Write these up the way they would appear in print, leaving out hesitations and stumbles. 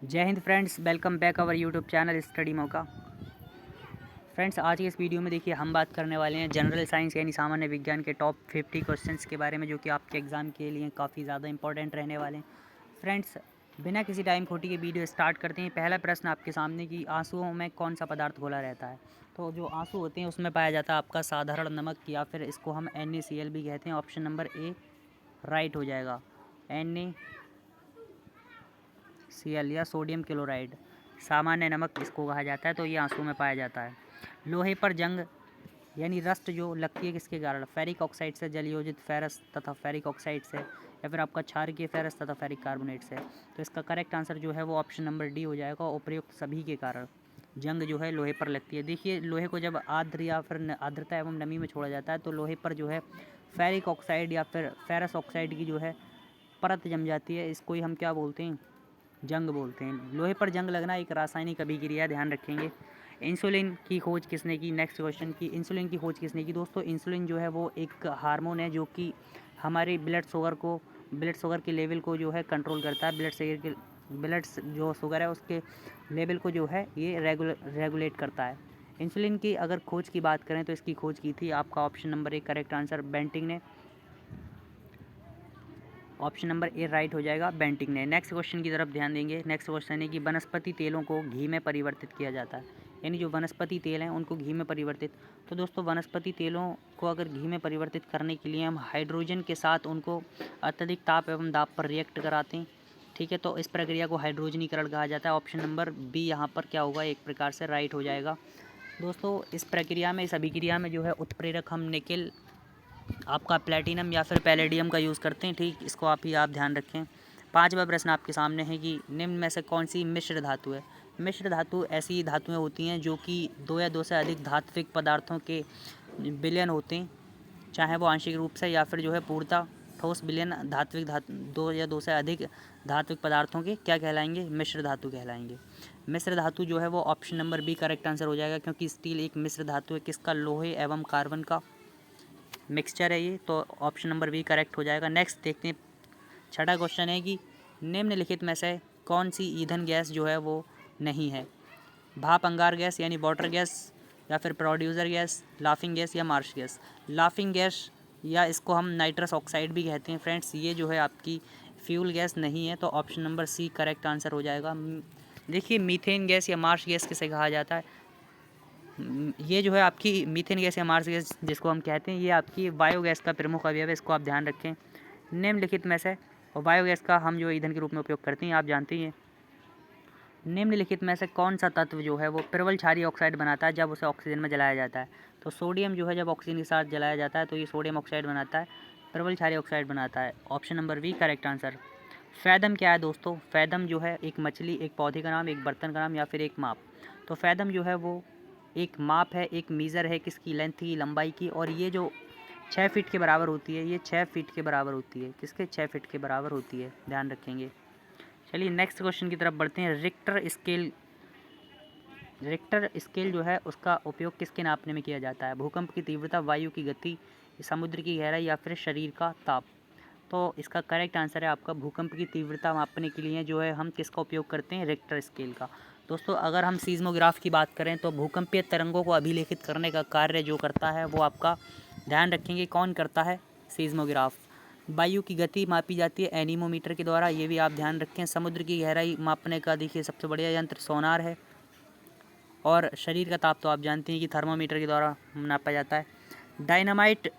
जय Hind friends, welcome back our YouTube channel study मौका। Friends, आज की इस वीडियो में देखिए हम बात करने वाले हैं जनरल साइंस यानी सामान्य विज्ञान के टॉप 50 क्वेश्चंस के बारे में, जो कि आपके एग्ज़ाम के लिए काफ़ी ज़्यादा इंपॉर्टेंट रहने वाले हैं। फ्रेंड्स, बिना किसी टाइम खोटी के वीडियो स्टार्ट करते हैं। पहला प्रश्न आपके सामने कि आंसुओं में कौन सा पदार्थ घोला रहता है। तो जो आंसू होते हैं उसमें पाया जाता है आपका साधारण नमक, या फिर इसको हम NaCl भी कहते हैं। ऑप्शन नंबर ए राइट हो जाएगा। NaCl या सोडियम क्लोराइड, सामान्य नमक इसको कहा जाता है। तो ये आंसू में पाया जाता है। लोहे पर जंग यानी रस्ट जो लगती है किसके कारण? फेरिक ऑक्साइड से, जलयोजित फेरस तथा फेरिक ऑक्साइड से, या फिर आपका क्षारकीय फेरस तथा फेरिक कार्बोनेट से। तो इसका करेक्ट आंसर जो है वो ऑप्शन नंबर डी हो जाएगा। उपयुक्त सभी के कारण जंग जो है लोहे पर लगती है। देखिए, लोहे को जब आर्द्र या फिर आर्द्रता एवं नमी में छोड़ा जाता है तो लोहे पर जो है फेरिक ऑक्साइड या फिर फेरस ऑक्साइड की जो है परत जम जाती है। इसको ही हम क्या बोलते हैं? जंग बोलते हैं। लोहे पर जंग लगना एक रासायनिक अभिक्रिया, ध्यान रखेंगे। इंसुलिन की खोज किसने की? नेक्स्ट क्वेश्चन की इंसुलिन की खोज किसने की? दोस्तों, इंसुलिन जो है वो एक हार्मोन है जो कि हमारे ब्लड शुगर के लेवल को जो है कंट्रोल करता है। ब्लड जो शुगर है उसके लेवल को जो है ये रेगुलेट करता है। इंसुलिन की अगर खोज की बात करें तो इसकी खोज की थी आपका option number A correct answer Banting ने। ऑप्शन नंबर ए राइट हो जाएगा, बेंटिंग ने। नेक्स्ट क्वेश्चन की तरफ ध्यान देंगे। नेक्स्ट क्वेश्चन है कि वनस्पति तेलों को घी में परिवर्तित किया जाता है, यानी जो वनस्पति तेल हैं उनको घी में परिवर्तित। तो दोस्तों, वनस्पति तेलों को अगर घी में परिवर्तित करने के लिए हम हाइड्रोजन के साथ उनको अत्यधिक ताप एवं दाब पर रिएक्ट कराते हैं। ठीक है, तो इस प्रक्रिया को हाइड्रोजनीकरण कहा जाता है। ऑप्शन नंबर बी यहाँ पर क्या होगा? एक प्रकार से राइट हो जाएगा। दोस्तों, इस प्रक्रिया में, इस अभिक्रिया में जो है उत्प्रेरक हम निकेल, आपका प्लेटिनम या फिर पैलेडियम का यूज़ करते हैं। ठीक, इसको आप ध्यान रखें। पांचवा प्रश्न आपके सामने है कि निम्न में से कौन सी मिश्र धातु है? मिश्र धातु ऐसी धातुएं होती हैं जो कि दो या दो से अधिक धात्विक पदार्थों के विलयन होते हैं, चाहे वो आंशिक रूप से या फिर जो है पूर्णतः ठोस विलयन। दो या दो से अधिक धात्विक पदार्थों के क्या कहलाएंगे? मिश्र धातु कहलाएंगे। मिश्र धातु जो है वो option number B correct answer हो जाएगा, क्योंकि स्टील एक मिश्र धातु है। किसका? लोहे एवं कार्बन का मिक्सचर है ये। तो ऑप्शन नंबर बी करेक्ट हो जाएगा। नेक्स्ट देखते हैं, छठा क्वेश्चन है कि निम्नलिखित में से कौन सी ईंधन गैस जो है वो नहीं है? भाप अंगार गैस यानी वाटर गैस, या फिर प्रोड्यूसर गैस, लाफिंग गैस या मार्श गैस। लाफिंग गैस या इसको हम नाइट्रस ऑक्साइड भी कहते हैं फ्रेंड्स, ये जो है आपकी फ्यूल गैस नहीं है। तो option number C correct answer हो जाएगा। देखिए, मीथेन गैस या मार्श गैस किसे कहा जाता है? ये जो है आपकी मीथेन गैस या मार्स गैस जिसको हम कहते हैं, ये आपकी बायोगैस का प्रमुख अवयव है। इसको आप ध्यान रखें। निम्नलिखित में से, और बायोगैस का हम जो ईंधन के रूप में उपयोग करते हैं आप जानते हैं। निम्नलिखित में से कौन सा तत्व जो है वो प्रबल क्षारीय ऑक्साइड बनाता है जब उसे ऑक्सीजन में जलाया जाता है? तो सोडियम जो है जब ऑक्सीजन के साथ जलाया जाता है तो ये सोडियम ऑक्साइड बनाता है, प्रबल क्षारीय ऑक्साइड बनाता है। Option number B correct answer. Fathom क्या है दोस्तों? फैदम जो है एक मछली, एक पौधे का नाम, एक बर्तन का नाम, या फिर एक माप। तो फैदम जो है वो एक माप है, एक मीज़र है किसकी? लेंथ की, लंबाई की। और ये जो 6 फीट के बराबर होती है, ये 6 फीट के बराबर होती है। किसके? 6 फीट के बराबर होती है, ध्यान रखेंगे। चलिए नेक्स्ट क्वेश्चन की तरफ बढ़ते हैं। रिक्टर स्केल जो है उसका उपयोग किसके नापने में किया जाता है? भूकंप की तीव्रता, वायु की गति, समुद्र की गहराई, या फिर शरीर का ताप। तो इसका करेक्ट आंसर है आपका भूकंप की तीव्रता मापने के लिए जो है हम किसका उपयोग करते हैं? रिक्टर स्केल का। दोस्तों, अगर हम सीज़मोग्राफ की बात करें तो भूकंपीय तरंगों को अभिलेखित करने का कार्य जो करता है वो आपका, ध्यान रखेंगे, कौन करता है? सीज़मोग्राफ। वायु की गति मापी जाती है एनीमोमीटर के द्वारा, ये भी आप ध्यान रखें। समुद्र की गहराई मापने का देखिए सबसे बढ़िया यंत्र सोनार है। और शरीर का ताप तो आप जानते हैं कि थर्मामीटर के द्वारा नापा जाता है। डायनामाइट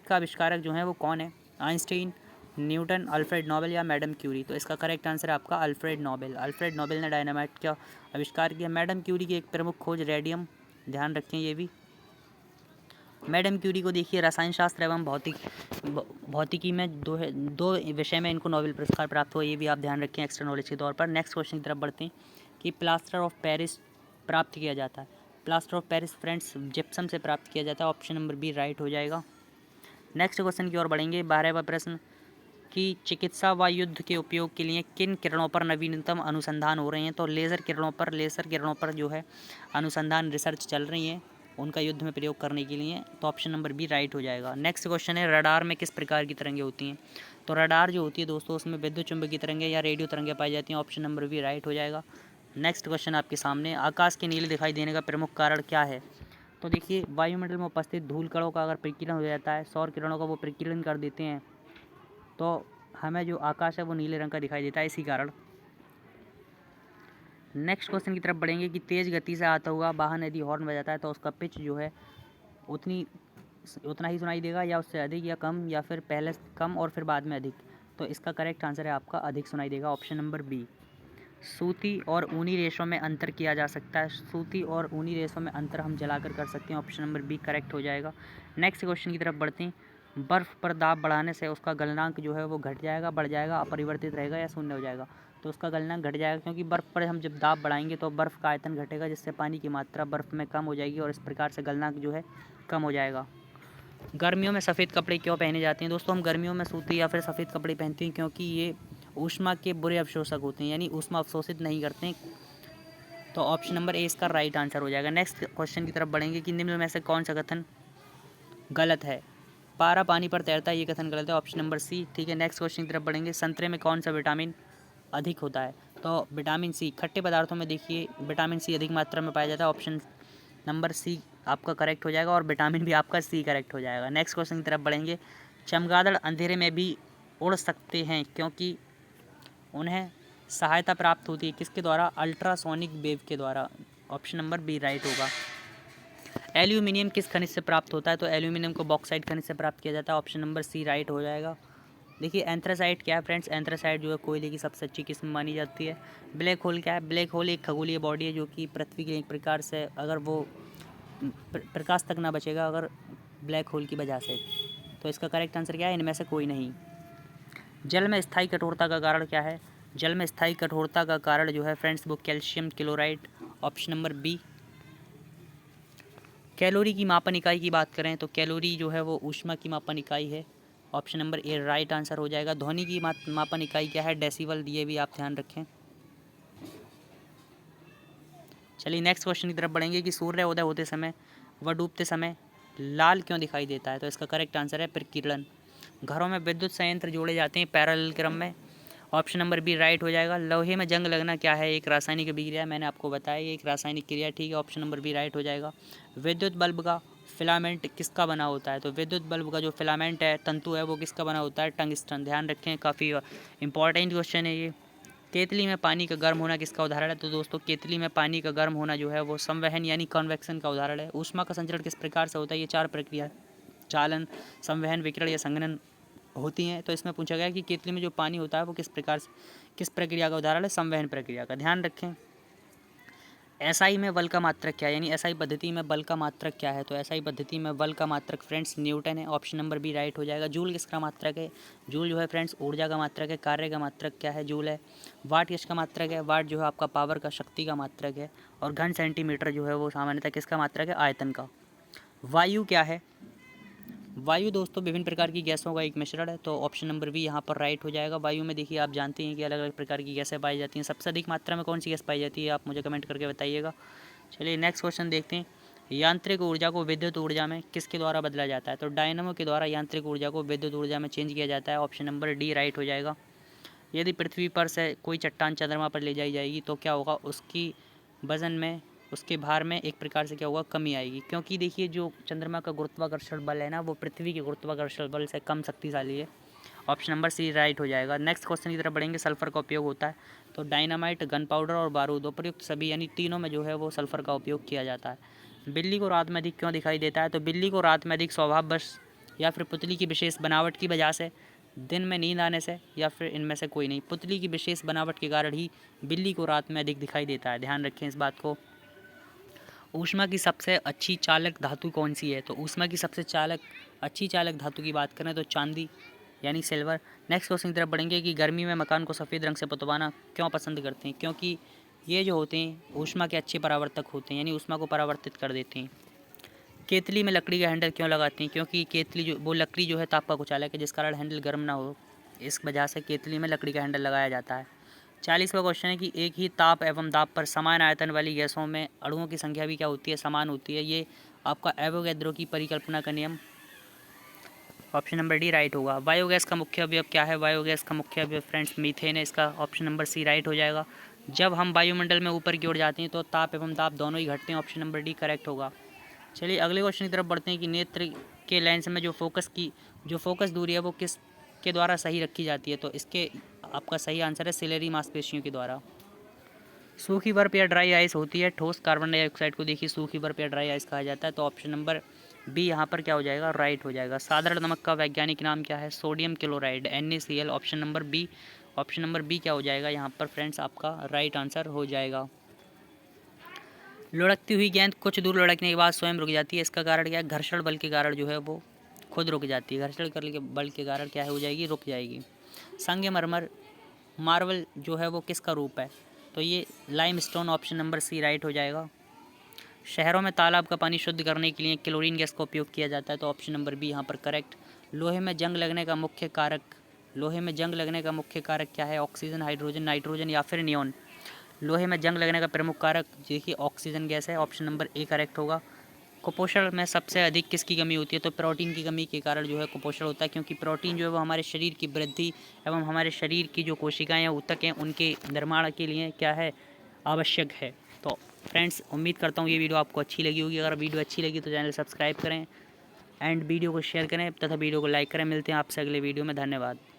का आविष्कारक जो है वो कौन है? आइंस्टीन, न्यूटन, अल्फ्रेड नोबेल या मैडम क्यूरी। तो इसका करेक्ट आंसर है आपका अल्फ्रेड नोबेल। अल्फ्रेड नोबेल ने डायनामाइट का आविष्कार किया। मैडम क्यूरी की एक प्रमुख खोज रेडियम, ध्यान रखें ये भी। मैडम क्यूरी को देखिए रसायन शास्त्र एवं भौतिकी में दो विषय में इनको नोबेल पुरस्कार प्राप्त हुआ, ये भी आप ध्यान रखें एक्स्ट्रा नॉलेज के तौर पर। नेक्स्ट क्वेश्चन की तरफ बढ़ते हैं कि प्लास्टर ऑफ पेरिस प्राप्त किया जाता है। Plaster of Paris friends gypsum से प्राप्त किया जाता है। ऑप्शन नंबर बी राइट हो जाएगा। नेक्स्ट क्वेश्चन की ओर बढ़ेंगे। 12वां प्रश्न कि चिकित्सा व युद्ध के उपयोग के लिए किन किरणों पर नवीनतम अनुसंधान हो रहे हैं? तो लेज़र किरणों पर जो है अनुसंधान रिसर्च चल रही है उनका युद्ध में प्रयोग करने के लिए। तो ऑप्शन नंबर बी राइट हो जाएगा। नेक्स्ट क्वेश्चन है रडार में किस प्रकार की तरंगें होती हैं? तो रडार जो होती है दोस्तों उसमें विद्युत चुंबकीय तरंगें या रेडियो तरंगें पाई जाती हैं। ऑप्शन नंबर बी राइट हो जाएगा। नेक्स्ट क्वेश्चन आपके सामने, आकाश के नीले दिखाई देने का प्रमुख कारण क्या है? तो देखिए वायुमंडल में उपस्थित धूल कणों का अगर प्रकीर्णन हो जाता है, सौर किरणों का वो प्रकीर्णन कर देते हैं, तो हमें जो आकाश है वो नीले रंग का दिखाई देता है इसी कारण। नेक्स्ट क्वेश्चन की तरफ बढ़ेंगे कि तेज़ गति से आता हुआ वाहन यदि हॉर्न बजाता है तो उसका पिच जो है उतना ही सुनाई देगा या उससे अधिक या कम, या फिर पहले कम और फिर बाद में अधिक? तो इसका करेक्ट आंसर है आपका अधिक सुनाई देगा, ऑप्शन नंबर बी। सूती और ऊनी रेशों में अंतर किया जा सकता है। सूती और ऊनी रेशों में अंतर हम जलाकर कर सकते हैं, ऑप्शन नंबर बी करेक्ट हो जाएगा। नेक्स्ट क्वेश्चन की तरफ बढ़ते हैं। बर्फ़ पर दाब बढ़ाने से उसका गलनांक जो है वो घट जाएगा, बढ़ जाएगा, अपरिवर्तित रहेगा या शून्य हो जाएगा? तो उसका गलनांक घट जाएगा, क्योंकि बर्फ़ पर हम जब दाब बढ़ाएंगे तो बर्फ़ का आयतन घटेगा, जिससे पानी की मात्रा बर्फ़ में कम हो जाएगी और इस प्रकार से गलनांक जो है कम हो जाएगा। गर्मियों में सफ़ेद कपड़े क्यों पहने जाते हैं? दोस्तों हम गर्मियों में सूती या फिर सफ़ेद कपड़े पहनते हैं क्योंकि ये ऊष्मा के बुरे अवशोषक होते हैं, यानी ऊष्मा अवशोषित नहीं करते हैं। तो ऑप्शन नंबर ए इसका राइट आंसर हो जाएगा। नेक्स्ट क्वेश्चन की तरफ बढ़ेंगे कि निम्न में से कौन सा कथन गलत है? पारा पानी पर तैरता है, ये कथन गलत है, ऑप्शन नंबर सी। ठीक है, नेक्स्ट क्वेश्चन की तरफ बढ़ेंगे। संतरे में कौन सा विटामिन अधिक होता है? तो विटामिन सी। खट्टे पदार्थों में देखिए विटामिन सी अधिक मात्रा में पाया जाता है, ऑप्शन नंबर सी आपका करेक्ट हो जाएगा और विटामिन भी आपका सी करेक्ट हो जाएगा। नेक्स्ट क्वेश्चन की तरफ बढ़ेंगे। चमगादड़ अंधेरे में भी उड़ सकते हैं क्योंकि उन्हें सहायता प्राप्त होती है किसके द्वारा? अल्ट्रासोनिक वेव के द्वारा, ऑप्शन नंबर बी राइट होगा। एल्यूमिनियम किस खनिज से प्राप्त होता है? तो एल्यूमिनियम को बॉक्साइट खनिज से प्राप्त किया जाता है, ऑप्शन नंबर सी राइट हो जाएगा। देखिए एंथ्रासाइट क्या है फ्रेंड्स? एंथ्रासाइट जो है कोयले की सबसे अच्छी किस्म मानी जाती है। ब्लैक होल क्या है? ब्लैक होल एक खगोलीय बॉडी है जो कि पृथ्वी के एक प्रकार से अगर वो प्रकाश तक ना बचेगा अगर ब्लैक होल की वजह से। तो इसका करेक्ट आंसर क्या है? इनमें से कोई नहीं। जल में स्थायी कठोरता का कारण क्या है? जल में स्थायी कठोरता का कारण जो है फ्रेंड्स वो calcium chloride, option number B. Calorie की मापन इकाई की बात करें तो कैलोरी जो है वो ऊष्मा की मापन इकाई है, option number A right answer हो जाएगा। ध्वनि की मापन इकाई क्या है? डेसिबल, ये भी आप ध्यान रखें। चलिए नेक्स्ट क्वेश्चन की तरफ बढ़ेंगे कि सूर्य उदय होते समय व डूबते समय लाल क्यों दिखाई देता है? तो इसका करेक्ट आंसर है प्रकीर्णन। घरों में विद्युत संयंत्र जोड़े जाते हैं पैरेलल क्रम में, ऑप्शन नंबर बी राइट हो जाएगा। लोहे में जंग लगना क्या है? एक रासायनिक अभिक्रिया है, मैंने आपको बताया ये एक रासायनिक क्रिया, ठीक है, ऑप्शन नंबर बी राइट हो जाएगा। विद्युत बल्ब का फिलामेंट किसका बना होता है? तो विद्युत बल्ब का जो फिलामेंट है, तंतु है, वो किसका बना होता है? टंगस्टन। ध्यान रखें, काफ़ी इंपॉर्टेंट क्वेश्चन है ये। केतली में पानी का गर्म होना किसका उदाहरण है? तो दोस्तों केतली में पानी का गर्म होना जो है वो संवहन यानी कन्वेक्शन का उदाहरण है। ऊष्मा का संचरण किस प्रकार से होता है? ये 4 प्रक्रिया चालन, संवहन, विकिरण या संघनन होती हैं। तो इसमें पूछा गया कि केतली में जो पानी होता है वो किस प्रकार से, किस प्रक्रिया का उदाहरण है? संवहन प्रक्रिया का। ध्यान रखें। एसआई में बल का मात्रक क्या है? यानी एसआई पद्धति में बल का मात्रक क्या है? तो एसआई पद्धति में बल का मात्रक फ्रेंड्स न्यूटन है, ऑप्शन नंबर बी राइट हो जाएगा। जूल किसका मात्रक है? जूल जो है फ्रेंड्स ऊर्जा का मात्रक है, कार्य का मात्रक क्या है? जूल है। वाट किसका मात्रक है? वाट जो है आपका पावर का, शक्ति का मात्रक है। और घन सेंटीमीटर जो है वो सामान्यतः किसका मात्रक है? आयतन का। वायु क्या है? वायु दोस्तों विभिन्न प्रकार की गैसों का एक मिश्रण है, तो ऑप्शन नंबर बी यहाँ पर राइट हो जाएगा। वायु में देखिए आप जानते हैं कि अलग अलग प्रकार की गैसें पाई जाती हैं। सबसे अधिक मात्रा में कौन सी गैस पाई जाती है? आप मुझे कमेंट करके बताइएगा। चलिए नेक्स्ट क्वेश्चन देखते हैं। यांत्रिक ऊर्जा को विद्युत ऊर्जा में किसके द्वारा बदला जाता है? तो डायनामो के द्वारा यांत्रिक ऊर्जा को विद्युत ऊर्जा में चेंज किया जाता है, ऑप्शन नंबर डी राइट हो जाएगा। यदि पृथ्वी पर से कोई चट्टान चंद्रमा पर ले जाई जाएगी तो क्या होगा? उसकी वजन में, उसके भार में एक प्रकार से क्या होगा? कमी आएगी, क्योंकि देखिए जो चंद्रमा का गुरुत्वाकर्षण बल है ना वो पृथ्वी के गुरुत्वाकर्षण बल से कम शक्तिशाली है, ऑप्शन नंबर सी राइट हो जाएगा। नेक्स्ट क्वेश्चन की तरफ बढ़ेंगे। सल्फर का उपयोग होता है, तो डायनामाइट, गन पाउडर और बारूद उपयुक्त सभी यानी तीनों में जो है वो सल्फर का उपयोग किया जाता है। बिल्ली को रात में अधिक क्यों दिखाई देता है? तो बिल्ली को रात में अधिक स्वभाववश या फिर पुतली की विशेष बनावट की वजह से, दिन में नींद आने से, या फिर इनमें से कोई नहीं। पुतली की विशेष बनावट के कारण ही बिल्ली को रात में अधिक दिखाई देता है, ध्यान रखें इस बात को। ऊष्मा की सबसे अच्छी चालक धातु कौन सी है? तो ऊष्मा की सबसे अच्छी चालक धातु की बात करें तो चांदी यानी सिल्वर। नेक्स्ट क्वेश्चन की तरफ बढ़ेंगे कि गर्मी में मकान को सफ़ेद रंग से पुतवाना क्यों पसंद करते हैं? क्योंकि ये जो होते हैं ऊष्मा के अच्छे परावर्तक होते हैं, यानी ऊष्मा को परावर्तित कर देते हैं। केतली में लकड़ी का हैंडल क्यों लगाते हैं? क्योंकि केतली जो वो लकड़ी जो है ताप का कुचालक है, जिस कारण हैंडल गर्म ना हो, इस वजह से केतली में लकड़ी का हैंडल लगाया जाता है। 40वां क्वेश्चन है कि एक ही ताप एवं दाब पर समान आयतन वाली गैसों में अणुओं की संख्या भी क्या होती है? समान होती है। ये आपका एवोगैड्रो की परिकल्पना का नियम ऑप्शन नंबर डी राइट होगा। बायोगैस का मुख्य अवयव क्या है? बायोगैस का मुख्य अवयव फ्रेंड्स मीथेन है। इसका ऑप्शन नंबर सी राइट हो जाएगा। जब हम वायुमंडल में ऊपर की ओर जाते हैं तो ताप एवं दाब दोनों ही घटते हैं। ऑप्शन नंबर डी करेक्ट होगा। चलिए अगले क्वेश्चन की तरफ बढ़ते हैं कि नेत्र के लेंस में जो फोकस दूरी है वो किस के द्वारा सही रखी जाती है? तो इसके आपका सही आंसर है सिलेरी मांसपेशियों के द्वारा। सूखी बर्फ या ड्राई आइस होती है ठोस कार्बन डाइऑक्साइड को देखिए सूखी बर्फ या ड्राई आइस कहा जाता है। तो ऑप्शन नंबर बी यहाँ पर क्या हो जाएगा? राइट हो जाएगा। साधारण नमक का वैज्ञानिक नाम क्या है? Sodium chloride NaCl। Option number B क्या हो जाएगा यहाँ पर फ्रेंड्स? आपका राइट आंसर हो जाएगा। लुढ़कती हुई गेंद कुछ दूर लुढ़कने के बाद स्वयं रुक जाती है, इसका कारण क्या है? घर्षण बल के कारण जो है वो खुद रुक जाती है। घर्षण बल के कारण क्या है हो जाएगी? रुक जाएगी। संगमरमर मार्बल जो है वो किसका रूप है? तो ये limestone. Option number C right हो जाएगा। शहरों में तालाब का पानी शुद्ध करने के लिए क्लोरीन गैस का उपयोग किया जाता है। तो ऑप्शन नंबर बी यहाँ पर करेक्ट। लोहे में जंग लगने का मुख्य कारक क्या है? ऑक्सीजन, हाइड्रोजन, नाइट्रोजन या फिर नियॉन? लोहे में जंग लगने का प्रमुख कारक देखिए ऑक्सीजन गैस है। ऑप्शन नंबर ए करेक्ट होगा। कुपोषण में सबसे अधिक किसकी कमी होती है? तो प्रोटीन की कमी के कारण जो है कुपोषण होता है, क्योंकि प्रोटीन जो है वो हमारे शरीर की वृद्धि एवं हमारे शरीर की जो कोशिकाएं हैं ऊतक हैं उनके निर्माण के लिए क्या है? आवश्यक है। तो फ्रेंड्स उम्मीद करता हूँ ये वीडियो आपको अच्छी लगी होगी। अगर वीडियो अच्छी लगी तो चैनल सब्सक्राइब करें एंड वीडियो को शेयर करें तथा वीडियो को लाइक करें। मिलते हैं आपसे अगले वीडियो में। धन्यवाद।